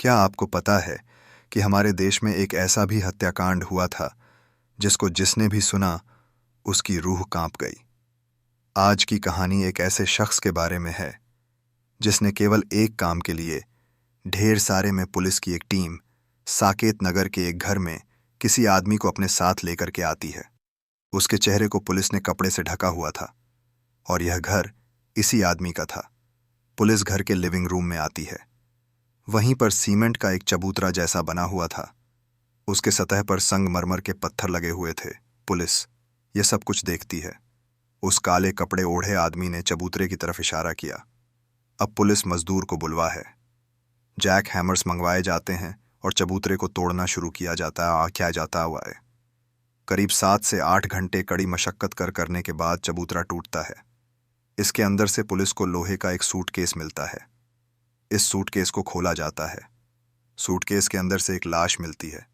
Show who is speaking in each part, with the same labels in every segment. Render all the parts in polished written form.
Speaker 1: क्या आपको पता है कि हमारे देश में एक ऐसा भी हत्याकांड हुआ था जिसको जिसने भी सुना उसकी रूह कांप गई। आज की कहानी एक ऐसे शख्स के बारे में है जिसने केवल एक काम के लिए ढेर सारे में पुलिस की एक टीम साकेत नगर के एक घर में किसी आदमी को अपने साथ लेकर के आती है। उसके चेहरे को पुलिस ने कपड़े से ढका हुआ था और यह घर इसी आदमी का था। पुलिस घर के लिविंग रूम में आती है। वहीं पर सीमेंट का एक चबूतरा जैसा बना हुआ था। उसके सतह पर संगमरमर के पत्थर लगे हुए थे। पुलिस यह सब कुछ देखती है। उस काले कपड़े ओढ़े आदमी ने चबूतरे की तरफ इशारा किया। अब पुलिस मजदूर को बुलवा है। जैक हैमर्स मंगवाए जाते हैं और चबूतरे को तोड़ना शुरू किया जाता हुआ है। करीब 7 से 8 घंटे कड़ी मशक्कत करने के बाद चबूतरा टूटता है। इसके अंदर से पुलिस को लोहे का एक सूटकेस मिलता है। इस सूटकेस को खोला जाता है। सूटकेस के अंदर से एक लाश मिलती है।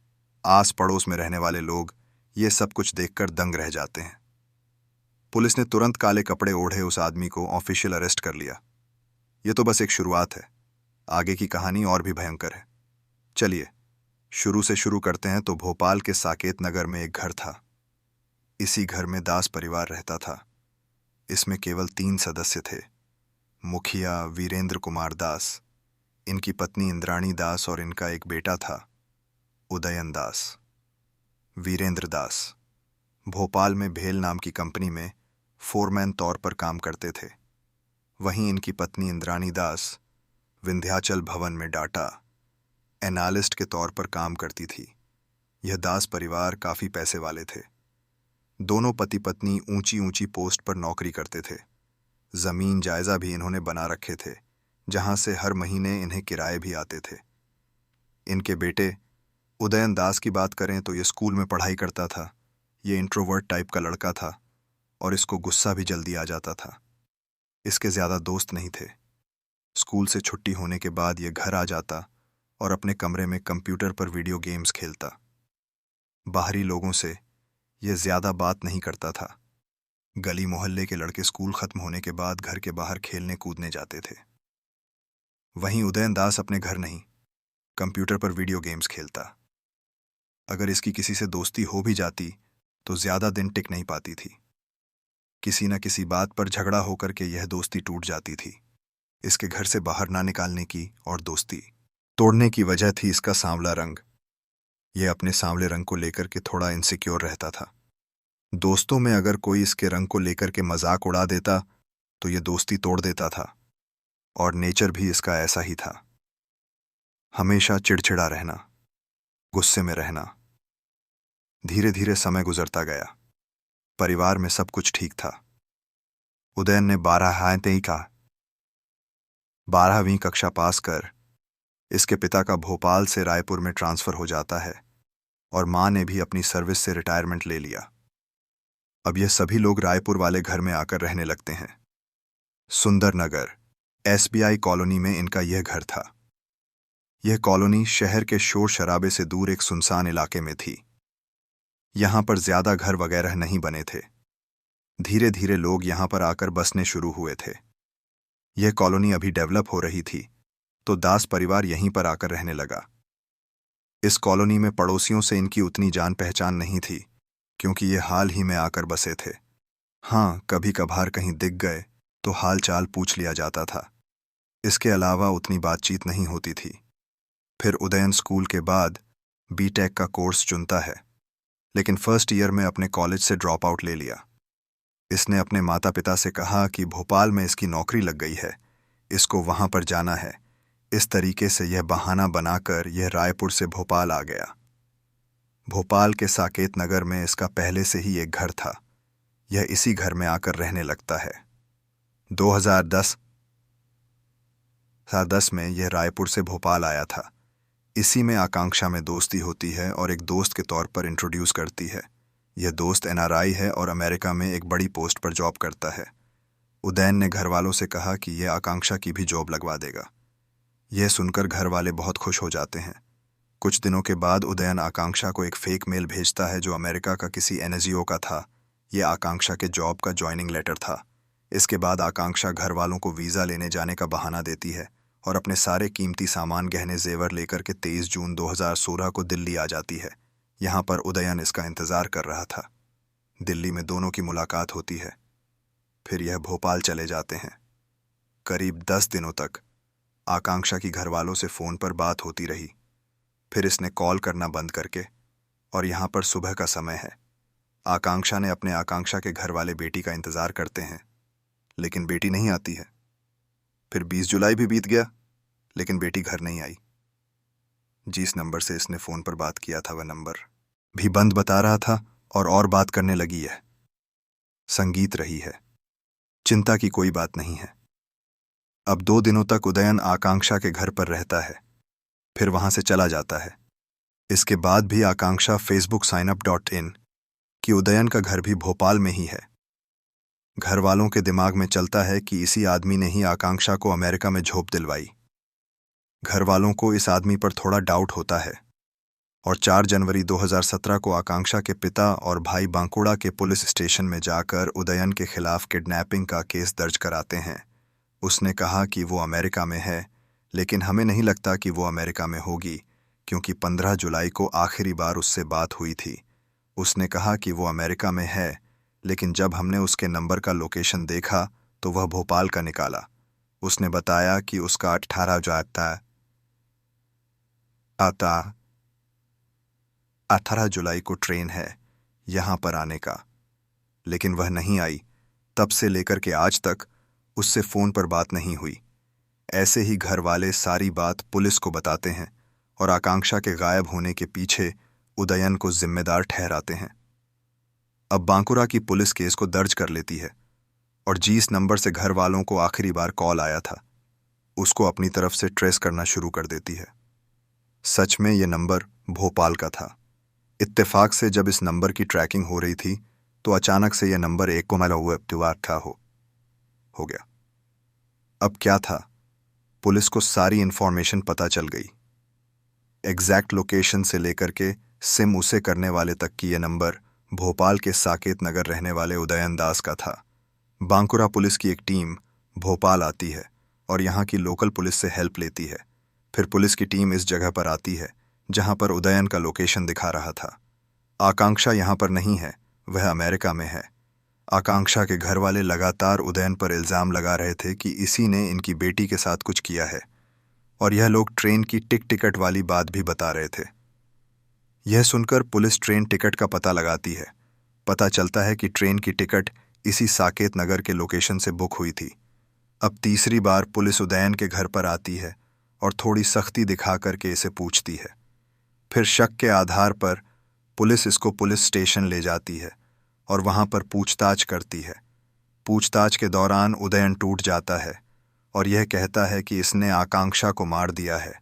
Speaker 1: आस पड़ोस में रहने वाले लोग ये सब कुछ देखकर दंग रह जाते हैं। पुलिस ने तुरंत काले कपड़े ओढ़े उस आदमी को ऑफिशियल अरेस्ट कर लिया। ये तो बस एक शुरुआत है। आगे की कहानी और भी भयंकर है। चलिए शुरू से शुरू करते हैं। तो भोपाल के साकेत नगर में एक घर था। इसी घर में दास परिवार रहता था। इसमें केवल 3 सदस्य थे। मुखिया वीरेंद्र कुमार दास, इनकी पत्नी इंद्राणी दास और इनका एक बेटा था उदयन दास। वीरेंद्र दास भोपाल में भेल नाम की कंपनी में फोरमैन तौर पर काम करते थे। वहीं इनकी पत्नी इंद्राणी दास विंध्याचल भवन में डाटा एनालिस्ट के तौर पर काम करती थी। यह दास परिवार काफी पैसे वाले थे। दोनों पति पत्नी ऊंची ऊंची पोस्ट पर नौकरी करते थे। जमीन जायजा भी इन्होंने बना रखे थे, जहां से हर महीने इन्हें किराए भी आते थे। इनके बेटे उदयन दास की बात करें तो ये स्कूल में पढ़ाई करता था। ये इंट्रोवर्ट टाइप का लड़का था और इसको गुस्सा भी जल्दी आ जाता था। इसके ज्यादा दोस्त नहीं थे। स्कूल से छुट्टी होने के बाद ये घर आ जाता और अपने कमरे में कंप्यूटर पर वीडियो गेम्स खेलता। बाहरी लोगों से यह ज्यादा बात नहीं करता था। गली मोहल्ले के लड़के स्कूल खत्म होने के बाद घर के बाहर खेलने कूदने जाते थे। वहीं उदयन दास अपने घर नहीं, कंप्यूटर पर वीडियो गेम्स खेलता। अगर इसकी किसी से दोस्ती हो भी जाती तो ज्यादा दिन टिक नहीं पाती थी। किसी न किसी बात पर झगड़ा होकर के यह दोस्ती टूट जाती थी। इसके घर से बाहर ना निकालने की और दोस्ती तोड़ने की वजह थी इसका सांवला रंग। यह अपने सांवले रंग को लेकर के थोड़ा इनसिक्योर रहता था। दोस्तों में अगर कोई इसके रंग को लेकर के मजाक उड़ा देता तो यह दोस्ती तोड़ देता था। और नेचर भी इसका ऐसा ही था। हमेशा चिड़चिड़ा रहना, गुस्से में रहना। धीरे धीरे समय गुजरता गया। परिवार में सब कुछ ठीक था। उदयन ने 12वीं कक्षा पास कर इसके पिता का भोपाल से रायपुर में ट्रांसफर हो जाता है और मां ने भी अपनी सर्विस से रिटायरमेंट ले लिया। अब यह सभी लोग रायपुर वाले घर में आकर रहने लगते हैं। सुंदर नगर SBI कॉलोनी में इनका यह घर था। यह कॉलोनी शहर के शोर शराबे से दूर एक सुनसान इलाके में थी। यहां पर ज्यादा घर वगैरह नहीं बने थे। धीरे धीरे लोग यहां पर आकर बसने शुरू हुए थे। यह कॉलोनी अभी डेवलप हो रही थी तो दास परिवार यहीं पर आकर रहने लगा। इस कॉलोनी में पड़ोसियों से इनकी उतनी जान पहचान नहीं थी क्योंकि ये हाल ही में आकर बसे थे। हाँ, कभी कभार कहीं दिख गए तो हाल चाल पूछ लिया जाता था। इसके अलावा उतनी बातचीत नहीं होती थी। फिर उदयन स्कूल के बाद BTech का कोर्स चुनता है, लेकिन फर्स्ट ईयर में अपने कॉलेज से ड्रॉप आउट ले लिया। इसने अपने माता पिता से कहा कि भोपाल में इसकी नौकरी लग गई है, इसको वहां पर जाना है। इस तरीके से यह बहाना बनाकर यह रायपुर से भोपाल आ गया। भोपाल के साकेत नगर में इसका पहले से ही एक घर था। यह इसी घर में आकर रहने लगता है। 2010 में यह रायपुर से भोपाल आया था। इसी में आकांक्षा में दोस्ती होती है और एक दोस्त के तौर पर इंट्रोड्यूस करती है। यह दोस्त NRI है और अमेरिका में एक बड़ी पोस्ट पर जॉब करता है। उदयन ने घर वालों से कहा कि यह आकांक्षा की भी जॉब लगवा देगा। यह सुनकर घर वाले बहुत खुश हो जाते हैं। कुछ दिनों के बाद उदयन आकांक्षा को एक फेक मेल भेजता है जो अमेरिका का किसी NGO का था। यह आकांक्षा के जॉब का ज्वाइनिंग लेटर था। इसके बाद आकांक्षा घर वालों को वीज़ा लेने जाने का बहाना देती है और अपने सारे कीमती सामान गहने जेवर लेकर के 23 जून 2016 को दिल्ली आ जाती है। यहाँ पर उदयन इसका इंतजार कर रहा था। दिल्ली में दोनों की मुलाकात होती है। फिर यह भोपाल चले जाते हैं। करीब 10 दिनों तक आकांक्षा की घरवालों से फोन पर बात होती रही। फिर इसने कॉल करना बंद करके, और यहाँ पर सुबह का समय है। आकांक्षा ने अपने आकांक्षा के घर वाले बेटी का इंतजार करते हैं, लेकिन बेटी नहीं आती है। फिर 20 जुलाई भी बीत गया, लेकिन बेटी घर नहीं आई। जिस नंबर से इसने फोन पर बात किया था वह नंबर भी बंद बता रहा था, और बात करने लगी है। संगीत रही है। चिंता की कोई बात नहीं है। अब 2 दिनों तक उदयन आकांक्षा के घर पर रहता है, फिर वहां से चला जाता है। इसके बाद भी आकांक्षा फेसबुक signup.in कि उदयन का घर भी भोपाल में ही है। घर वालों के दिमाग में चलता है कि इसी आदमी ने ही आकांक्षा को अमेरिका में झोंप दिलवाई। घर वालों को इस आदमी पर थोड़ा डाउट होता है, और 4 जनवरी 2017 को आकांक्षा के पिता और भाई बांकुड़ा के पुलिस स्टेशन में जाकर उदयन के खिलाफ किडनैपिंग का केस दर्ज कराते हैं। उसने कहा कि वो अमेरिका में है, लेकिन हमें नहीं लगता कि वो अमेरिका में होगी, क्योंकि 15 जुलाई को आखिरी बार उससे बात हुई थी। उसने कहा कि वो अमेरिका में है, लेकिन जब हमने उसके नंबर का लोकेशन देखा तो वह भोपाल का निकाला। उसने बताया कि उसका 18 जुलाई को ट्रेन है यहां पर आने का, लेकिन वह नहीं आई। तब से लेकर के आज तक उससे फोन पर बात नहीं हुई। ऐसे ही घर वाले सारी बात पुलिस को बताते हैं, और आकांक्षा के गायब होने के पीछे उदयन को जिम्मेदार ठहराते हैं। अब बांकुरा की पुलिस केस को दर्ज कर लेती है, और जिस नंबर से घर वालों को आखिरी बार कॉल आया था उसको अपनी तरफ से ट्रेस करना शुरू कर देती है। सच में यह नंबर भोपाल का था। इत्तेफाक से जब इस नंबर की ट्रैकिंग हो रही थी तो अचानक से यह नंबर एक हो गया। अब क्या था? पुलिस को सारी इंफॉर्मेशन पता चल गई। एग्जैक्ट लोकेशन से लेकर के सिम उसे करने वाले तक की यह नंबर भोपाल के साकेत नगर रहने वाले उदयन दास का था। बांकुरा पुलिस की एक टीम भोपाल आती है और यहाँ की लोकल पुलिस से हेल्प लेती है। फिर पुलिस की टीम इस जगह पर आती है जहाँ पर उदयन का लोकेशन दिखा रहा था। आकांक्षा यहाँ पर नहीं है, वह अमेरिका में है। आकांक्षा के घर वाले लगातार उदयन पर इल्ज़ाम लगा रहे थे कि इसी ने इनकी बेटी के साथ कुछ किया है, और यह लोग ट्रेन की टिकट वाली बात भी बता रहे थे। यह सुनकर पुलिस ट्रेन टिकट का पता लगाती है। पता चलता है कि ट्रेन की टिकट इसी साकेत नगर के लोकेशन से बुक हुई थी। अब तीसरी बार पुलिस उदयन के घर पर आती है और थोड़ी सख्ती दिखा करके इसे पूछती है। फिर शक के आधार पर पुलिस इसको पुलिस स्टेशन ले जाती है और वहां पर पूछताछ करती है। पूछताछ के दौरान उदयन टूट जाता है और यह कहता है कि इसने आकांक्षा को मार दिया है,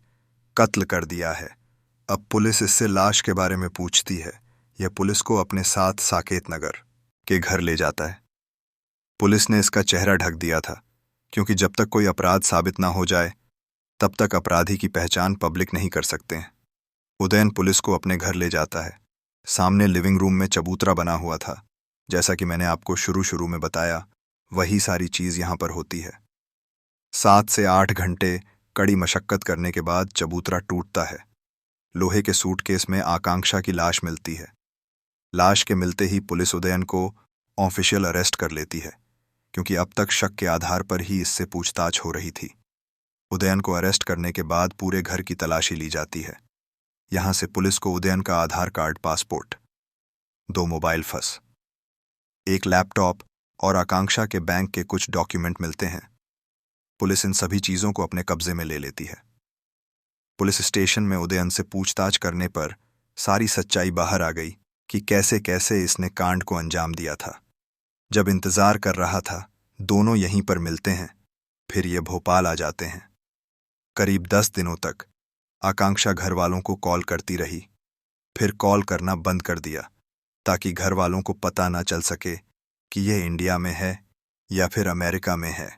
Speaker 1: कत्ल कर दिया है। अब पुलिस इससे लाश के बारे में पूछती है। यह पुलिस को अपने साथ साकेत नगर के घर ले जाता है। पुलिस ने इसका चेहरा ढक दिया था, क्योंकि जब तक कोई अपराध साबित ना हो जाए तब तक अपराधी की पहचान पब्लिक नहीं कर सकते हैं। उदयन पुलिस को अपने घर ले जाता है। सामने लिविंग रूम में चबूतरा बना हुआ था। जैसा कि मैंने आपको शुरू में बताया, वही सारी चीज यहां पर होती है। 7 से 8 घंटे कड़ी मशक्कत करने के बाद चबूतरा टूटता है। लोहे के सूटकेस में आकांक्षा की लाश मिलती है। लाश के मिलते ही पुलिस उदयन को ऑफिशियल अरेस्ट कर लेती है, क्योंकि अब तक शक के आधार पर ही इससे पूछताछ हो रही थी। उदयन को अरेस्ट करने के बाद पूरे घर की तलाशी ली जाती है। यहां से पुलिस को उदयन का आधार कार्ड, पासपोर्ट, 2 मोबाइल फंस, 1 लैपटॉप और आकांक्षा के बैंक के कुछ डॉक्यूमेंट मिलते हैं। पुलिस इन सभी चीजों को अपने कब्जे में ले लेती है। पुलिस स्टेशन में उदयन से पूछताछ करने पर सारी सच्चाई बाहर आ गई कि कैसे कैसे इसने कांड को अंजाम दिया था। जब इंतजार कर रहा था, दोनों यहीं पर मिलते हैं। फिर ये भोपाल आ जाते हैं। करीब 10 दिनों तक आकांक्षा घर वालों को कॉल करती रही, फिर कॉल करना बंद कर दिया ताकि घर वालों को पता ना चल सके कि यह इंडिया में है या फिर अमेरिका में है।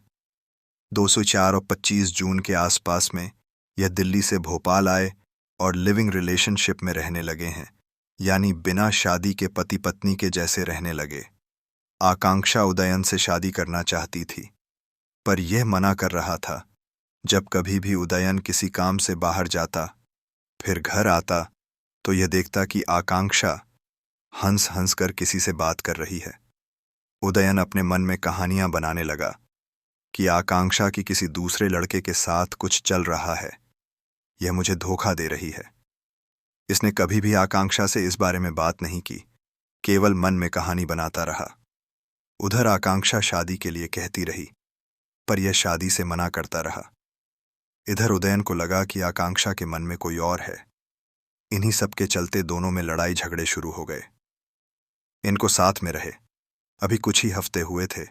Speaker 1: 204 और 25 जून के आसपास में यह दिल्ली से भोपाल आए और लिविंग रिलेशनशिप में रहने लगे हैं, यानी बिना शादी के पति पत्नी के जैसे रहने लगे। आकांक्षा उदयन से शादी करना चाहती थी, पर यह मना कर रहा था जब कभी भी उदयन किसी काम से बाहर जाता, फिर घर आता, तो यह देखता कि आकांक्षा हंस हंस कर किसी से बात कर रही है। उदयन अपने मन में कहानियां बनाने लगा कि आकांक्षा की किसी दूसरे लड़के के साथ कुछ चल रहा है, यह मुझे धोखा दे रही है। इसने कभी भी आकांक्षा से इस बारे में बात नहीं की, केवल मन में कहानी बनाता रहा। उधर आकांक्षा शादी के लिए कहती रही, पर यह शादी से मना करता रहा। इधर उदयन को लगा कि आकांक्षा के मन में कोई और है। इन्हीं सब के चलते दोनों में लड़ाई झगड़े शुरू हो गए। इनको साथ में रहे अभी कुछ ही हफ्ते हुए थे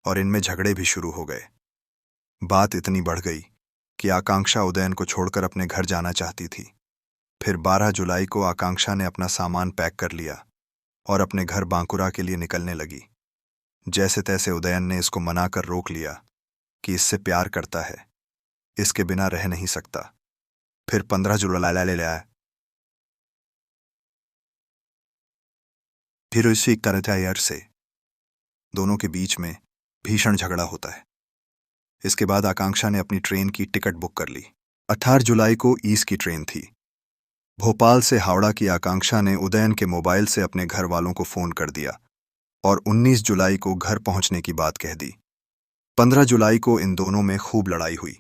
Speaker 1: और इनमें झगड़े भी शुरू हो गए। बात इतनी बढ़ गई कि आकांक्षा उदयन को छोड़कर अपने घर जाना चाहती थी। फिर 12 जुलाई को आकांक्षा ने अपना सामान पैक कर लिया और अपने घर बांकुरा के लिए निकलने लगी। जैसे तैसे उदयन ने इसको मनाकर रोक लिया कि इससे प्यार करता है, इसके बिना रह नहीं सकता। फिर 15 जुलाई लाया, फिर इसी तरह से दोनों के बीच में भीषण झगड़ा होता है। इसके बाद आकांक्षा ने अपनी ट्रेन की टिकट बुक कर ली। 18 जुलाई को ईस्ट की ट्रेन थी। भोपाल से हावड़ा की आकांक्षा ने उदयन के मोबाइल से अपने घर वालों को फोन कर दिया और 19 जुलाई को घर पहुंचने की बात कह दी। 15 जुलाई को इन दोनों में खूब लड़ाई हुई।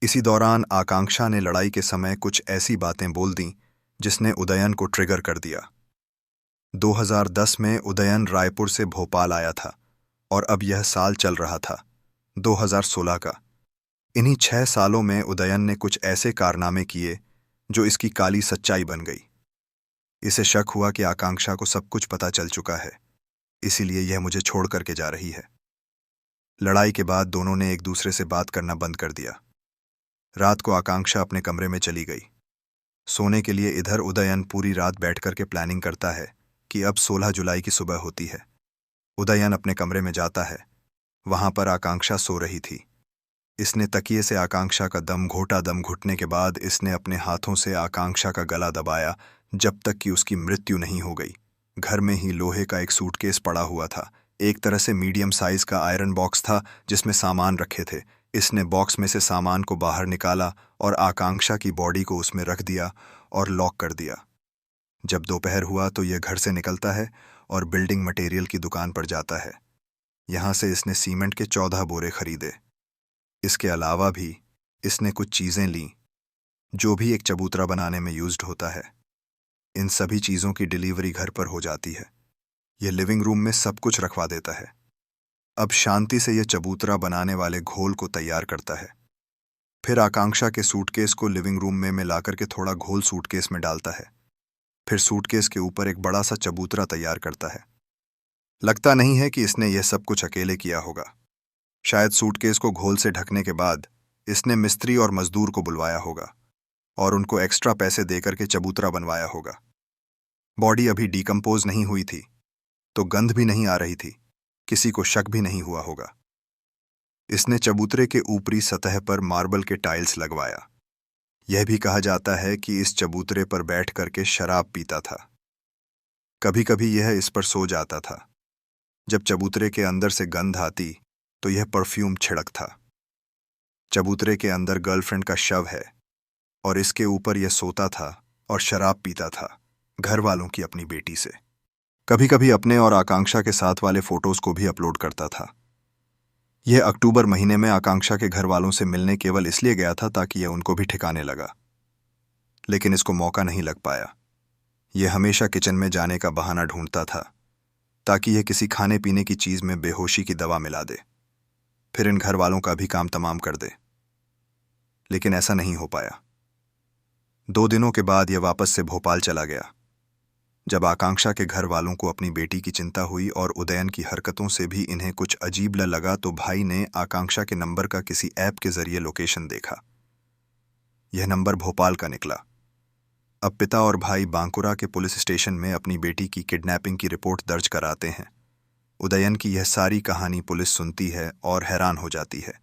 Speaker 1: इसी दौरान आकांक्षा ने लड़ाई के समय कुछ ऐसी बातें बोल दी जिसने उदयन को ट्रिगर कर दिया। 2010 में उदयन रायपुर से भोपाल आया था और अब यह साल चल रहा था 2016 का। इन्हीं 6 सालों में उदयन ने कुछ ऐसे कारनामे किए जो इसकी काली सच्चाई बन गई। इसे शक हुआ कि आकांक्षा को सब कुछ पता चल चुका है, इसीलिए यह मुझे छोड़ करके जा रही है। लड़ाई के बाद दोनों ने एक दूसरे से बात करना बंद कर दिया। रात को आकांक्षा अपने कमरे में चली गई सोने के लिए। इधर उदयन पूरी रात बैठ करके प्लानिंग करता है कि अब 16 जुलाई की सुबह होती है। उदयन अपने कमरे में जाता है, वहां पर आकांक्षा सो रही थी। इसने तकिए से आकांक्षा का दम घोटा। दम घुटने के बाद इसने अपने हाथों से आकांक्षा का गला दबाया जब तक कि उसकी मृत्यु नहीं हो गई। घर में ही लोहे का एक सूटकेस पड़ा हुआ था। एक तरह से मीडियम साइज का आयरन बॉक्स था जिसमें सामान रखे थे। इसने बॉक्स में से सामान को बाहर निकाला और आकांक्षा की बॉडी को उसमें रख दिया और लॉक कर दिया। जब दोपहर हुआ तो यह घर से निकलता है और बिल्डिंग मटेरियल की दुकान पर जाता है। यहां से इसने सीमेंट के 14 बोरे खरीदे। इसके अलावा भी इसने कुछ चीजें लीं जो भी एक चबूतरा बनाने में यूज्ड होता है। इन सभी चीजों की डिलीवरी घर पर हो जाती है। यह लिविंग रूम में सब कुछ रखवा देता है। अब शांति से यह चबूतरा बनाने वाले घोल को तैयार करता है। फिर आकांक्षा के सूटकेस को लिविंग रूम में मिलाकर के थोड़ा घोल सूटकेस में डालता है। फिर सूटकेस के ऊपर एक बड़ा सा चबूतरा तैयार करता है। लगता नहीं है कि इसने यह सब कुछ अकेले किया होगा। शायद सूटकेस को घोल से ढकने के बाद इसने मिस्त्री और मजदूर को बुलवाया होगा और उनको एक्स्ट्रा पैसे देकर के चबूतरा बनवाया होगा। बॉडी अभी डिकम्पोज नहीं हुई थी तो गंध भी नहीं आ रही थी, किसी को शक भी नहीं हुआ होगा। इसने चबूतरे के ऊपरी सतह पर मार्बल के टाइल्स लगवाया। यह भी कहा जाता है कि इस चबूतरे पर बैठ करके शराब पीता था। कभी कभी यह इस पर सो जाता था। जब चबूतरे के अंदर से गंध आती तो यह परफ्यूम छिड़क था। चबूतरे के अंदर गर्लफ्रेंड का शव है और इसके ऊपर यह सोता था और शराब पीता था घर वालों की अपनी बेटी से। कभी कभी अपने और आकांक्षा के साथ वाले फोटोज को भी अपलोड करता था। यह अक्टूबर महीने में आकांक्षा के घर वालों से मिलने केवल इसलिए गया था ताकि यह उनको भी ठिकाने लगा, लेकिन इसको मौका नहीं लग पाया। यह हमेशा किचन में जाने का बहाना ढूंढता था ताकि यह किसी खाने पीने की चीज में बेहोशी की दवा मिला दे, फिर इन घर वालों का भी काम तमाम कर दे, लेकिन ऐसा नहीं हो पाया। 2 दिनों के बाद यह वापस से भोपाल चला गया। जब आकांक्षा के घर वालों को अपनी बेटी की चिंता हुई और उदयन की हरकतों से भी इन्हें कुछ अजीब लगा तो भाई ने आकांक्षा के नंबर का किसी ऐप के जरिए लोकेशन देखा। यह नंबर भोपाल का निकला। अब पिता और भाई बांकुरा के पुलिस स्टेशन में अपनी बेटी की किडनैपिंग की रिपोर्ट दर्ज कराते हैं। उदयन की यह सारी कहानी पुलिस सुनती है और हैरान हो जाती है।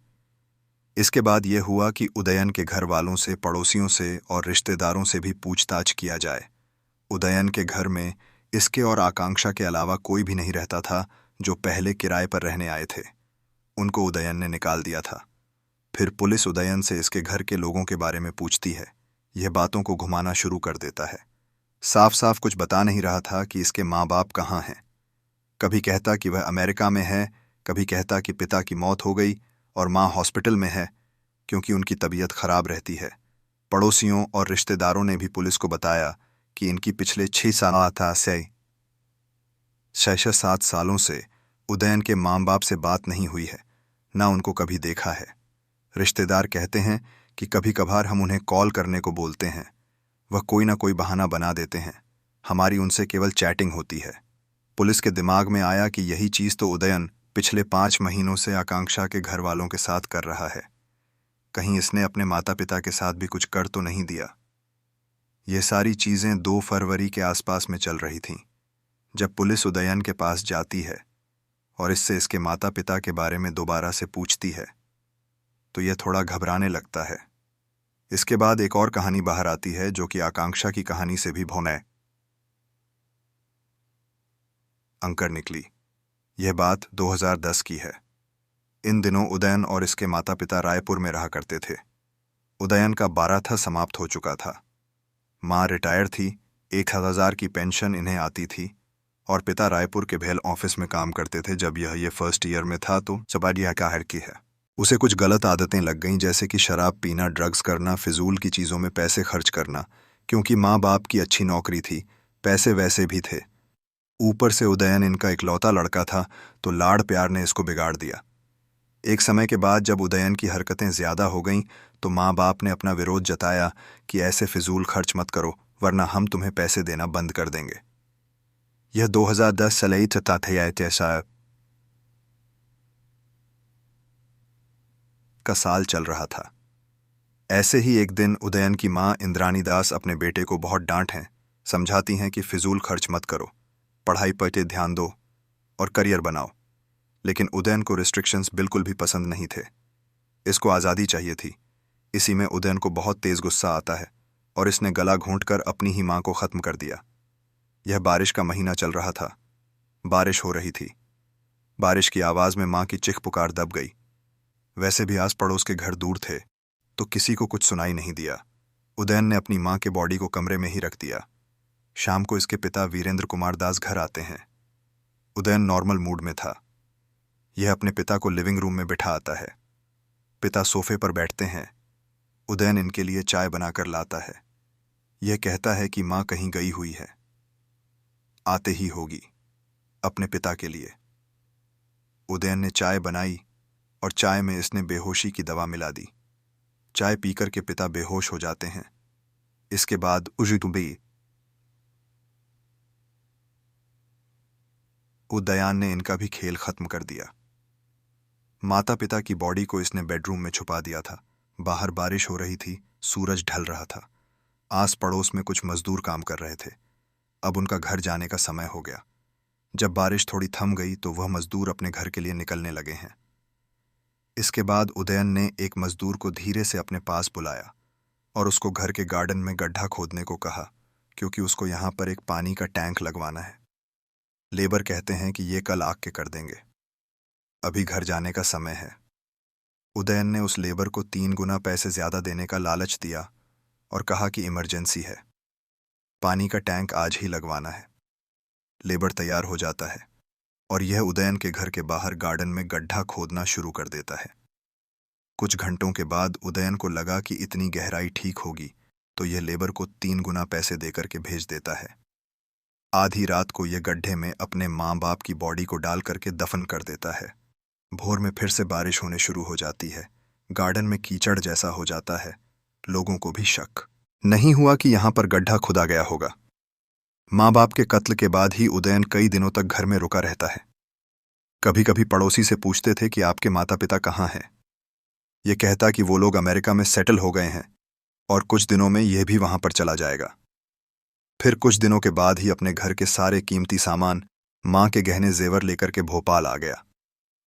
Speaker 1: इसके बाद यह हुआ कि उदयन के घर वालों से, पड़ोसियों से और रिश्तेदारों से भी पूछताछ किया जाए। उदयन के घर में इसके और आकांक्षा के अलावा कोई भी नहीं रहता था जो पहले किराए पर रहने आए थे। उनको उदयन ने निकाल दिया था। फिर पुलिस उदयन से इसके घर के लोगों के बारे में पूछती है। यह बातों को घुमाना शुरू कर देता है। साफ साफ कुछ बता नहीं रहा था कि इसके माँ बाप कहाँ हैं। कभी कहता कि वह अमेरिका में है, कभी कहता कि पिता की मौत हो गई और माँ हॉस्पिटल में है क्योंकि उनकी तबीयत खराब रहती है। पड़ोसियों और रिश्तेदारों ने भी पुलिस को बताया कि इनकी पिछले 6 सालों से उदयन के माँ बाप से बात नहीं हुई है, ना उनको कभी देखा है। रिश्तेदार कहते हैं कि कभी कभार हम उन्हें कॉल करने को बोलते हैं, वह कोई ना कोई बहाना बना देते हैं। हमारी उनसे केवल चैटिंग होती है। पुलिस के दिमाग में आया कि यही चीज़ तो उदयन पिछले 5 महीनों से आकांक्षा के घर वालों के साथ कर रहा है। कहीं इसने अपने माता पिता के साथ भी कुछ कर तो नहीं दिया। ये सारी चीज़ें 2 फरवरी के आसपास में चल रही थीं, जब पुलिस उदयन के पास जाती है और इससे इसके माता पिता के बारे में दोबारा से पूछती है तो यह थोड़ा घबराने लगता है। इसके बाद एक और कहानी बाहर आती है जो कि आकांक्षा की कहानी से भी भौंकने अंकर निकली। यह बात 2010 की है। इन दिनों उदयन और इसके माता पिता रायपुर में रहा करते थे। उदयन का 12वां समाप्त हो चुका था। माँ रिटायर थी, 1000 की पेंशन इन्हें आती थी और पिता रायपुर के भेल ऑफिस में काम करते थे। जब यह फर्स्ट ईयर में था तो चबाडिया का हर की है। उसे कुछ गलत आदतें लग गईं, जैसे कि शराब पीना, ड्रग्स करना, फिजूल की चीज़ों में पैसे खर्च करना। क्योंकि माँ बाप की अच्छी नौकरी थी, पैसे वैसे भी थे। ऊपर से उदयन इनका इकलौता लड़का था, तो लाड़ प्यार ने इसको बिगाड़ दिया। एक समय के बाद जब उदयन की हरकतें ज़्यादा हो गईं तो माँ बाप ने अपना विरोध जताया कि ऐसे फिजूल खर्च मत करो वरना हम तुम्हें पैसे देना बंद कर देंगे। यह 2010 का साल चल रहा था। ऐसे ही एक दिन उदयन की माँ इंद्रानी दास अपने बेटे को बहुत डांटें, समझाती हैं कि फिजूल खर्च मत करो, पढ़ाई पर ध्यान दो और करियर बनाओ। लेकिन उदयन को रिस्ट्रिक्शंस बिल्कुल भी पसंद नहीं थे। इसको आज़ादी चाहिए थी। इसी में उदयन को बहुत तेज़ गुस्सा आता है और इसने गला घोंटकर अपनी ही माँ को ख़त्म कर दिया। यह बारिश का महीना चल रहा था। बारिश हो रही थी। बारिश की आवाज़ में माँ की चिख पुकार दब गई। वैसे भी आस पड़ोस के घर दूर थे तो किसी को कुछ सुनाई नहीं दिया। उदयन ने अपनी माँ के बॉडी को कमरे में ही रख दिया। शाम को इसके पिता वीरेंद्र कुमार दास घर आते हैं। उदयन नॉर्मल मूड में था। यह अपने पिता को लिविंग रूम में बिठा आता है। पिता सोफे पर बैठते हैं। उदयन इनके लिए चाय बनाकर लाता है। यह कहता है कि माँ कहीं गई हुई है, आते ही होगी, अपने पिता के लिए। उदयन ने चाय बनाई और चाय में इसने बेहोशी की दवा मिला दी। चाय पीकर के पिता बेहोश हो जाते हैं। इसके बाद उदयन ने इनका भी खेल खत्म कर दिया। माता पिता की बॉडी को इसने बेडरूम में छुपा दिया था। बाहर बारिश हो रही थी, सूरज ढल रहा था। आस पड़ोस में कुछ मजदूर काम कर रहे थे। अब उनका घर जाने का समय हो गया। जब बारिश थोड़ी थम गई तो वह मजदूर अपने घर के लिए निकलने लगे हैं। इसके बाद उदयन ने एक मजदूर को धीरे से अपने पास बुलाया और उसको घर के गार्डन में गड्ढा खोदने को कहा, क्योंकि उसको यहाँ पर एक पानी का टैंक लगवाना है। लेबर कहते हैं कि ये कल आके कर देंगे, अभी घर जाने का समय है। उदयन ने उस लेबर को 3 गुना पैसे ज़्यादा देने का लालच दिया और कहा कि इमरजेंसी है, पानी का टैंक आज ही लगवाना है। लेबर तैयार हो जाता है और यह उदयन के घर के बाहर गार्डन में गड्ढा खोदना शुरू कर देता है। कुछ घंटों के बाद उदयन को लगा कि इतनी गहराई ठीक होगी, तो यह लेबर को 3 गुना पैसे देकर के भेज देता है। आधी रात को यह गड्ढे में अपने माँ बाप की बॉडी को डाल करके दफन कर देता है। भोर में फिर से बारिश होने शुरू हो जाती है। गार्डन में कीचड़ जैसा हो जाता है। लोगों को भी शक नहीं हुआ कि यहाँ पर गड्ढा खुदा गया होगा। माँ बाप के कत्ल के बाद ही उदयन कई दिनों तक घर में रुका रहता है। कभी कभी पड़ोसी से पूछते थे कि आपके माता पिता कहाँ हैं। ये कहता कि वो लोग अमेरिका में सेटल हो गए हैं और कुछ दिनों में यह भी वहां पर चला जाएगा। फिर कुछ दिनों के बाद ही अपने घर के सारे कीमती सामान, माँ के गहने जेवर लेकर के भोपाल आ गया।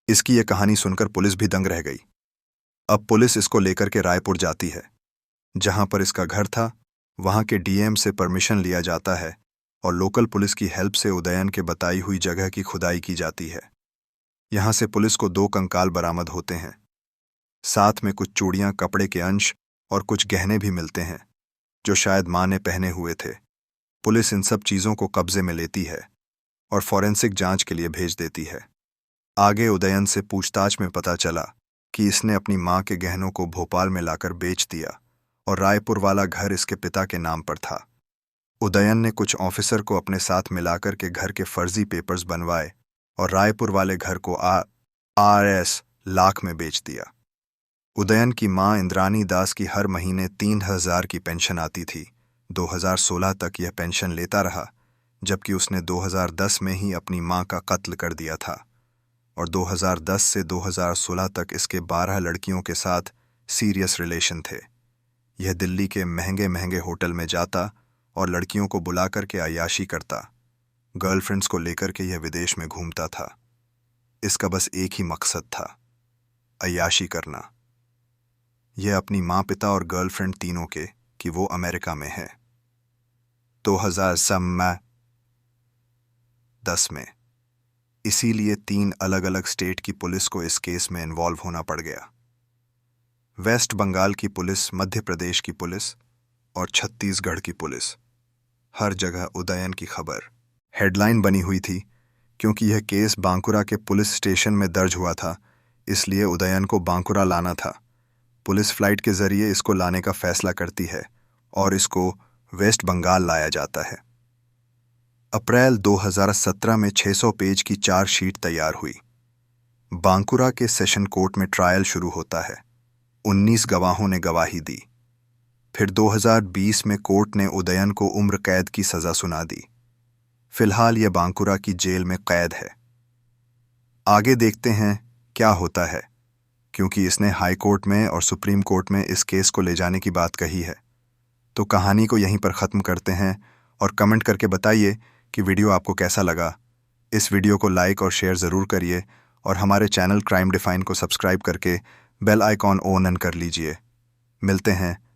Speaker 1: इसकी यह कहानी सुनकर पुलिस भी दंग रह गई। अब पुलिस इसको लेकर के रायपुर जाती है। जहां पर इसका घर था वहां के डीएम से परमिशन लिया जाता है और लोकल पुलिस की हेल्प से उदयन के बताई हुई जगह की खुदाई की जाती है। यहां से पुलिस को 2 कंकाल बरामद होते हैं। साथ में कुछ चूड़ियां, कपड़े के अंश और कुछ गहने भी मिलते हैं जो शायद मां ने पहने हुए थे। पुलिस इन सब चीजों को कब्जे में लेती है और फॉरेंसिक जांच के लिए भेज देती है। आगे उदयन से पूछताछ में पता चला कि इसने अपनी मां के गहनों को भोपाल में लाकर बेच दिया और रायपुर वाला घर इसके पिता के नाम पर था। उदयन ने कुछ ऑफिसर को अपने साथ मिलाकर के घर के फर्जी पेपर्स बनवाए और रायपुर वाले घर को RS लाख में बेच दिया। उदयन की मां इंद्रानी दास की हर महीने 3,000 की पेंशन आती थी। 2016 तक यह पेंशन लेता रहा, जबकि उसने 2010 में ही अपनी मां का कत्ल कर दिया था और 2010 से 2016 तक इसके 12 लड़कियों के साथ सीरियस रिलेशन थे। यह दिल्ली के महंगे महंगे होटल में जाता और लड़कियों को बुला करके अय्याशी करता। गर्लफ्रेंड्स को लेकर के यह विदेश में घूमता था। इसका बस एक ही मकसद था, अय्याशी करना। यह अपनी माँ, पिता और गर्लफ्रेंड तीनों के कि वो अमेरिका में है। 2010 में इसीलिए 3 अलग अलग स्टेट की पुलिस को इस केस में इन्वॉल्व होना पड़ गया। वेस्ट बंगाल की पुलिस, मध्य प्रदेश की पुलिस और छत्तीसगढ़ की पुलिस, हर जगह उदयन की खबर हेडलाइन बनी हुई थी। क्योंकि यह केस बांकुरा के पुलिस स्टेशन में दर्ज हुआ था, इसलिए उदयन को बांकुरा लाना था। पुलिस फ्लाइट के जरिए इसको लाने का फैसला करती है और इसको वेस्ट बंगाल लाया जाता है। अप्रैल 2017 में 600 पेज की चार्जशीट तैयार हुई। बांकुरा के सेशन कोर्ट में ट्रायल शुरू होता है। 19 गवाहों ने गवाही दी। फिर 2020 में कोर्ट ने उदयन को उम्र कैद की सजा सुना दी। फिलहाल यह बांकुरा की जेल में कैद है। आगे देखते हैं क्या होता है, क्योंकि इसने हाई कोर्ट में और सुप्रीम कोर्ट में इस केस को ले जाने की बात कही है। तो कहानी को यहीं पर ख़त्म करते हैं और कमेंट करके बताइए कि वीडियो आपको कैसा लगा। इस वीडियो को लाइक और शेयर ज़रूर करिए और हमारे चैनल क्राइम डिफाइन को सब्सक्राइब करके बेल आइकॉन ऑन कर लीजिए। मिलते हैं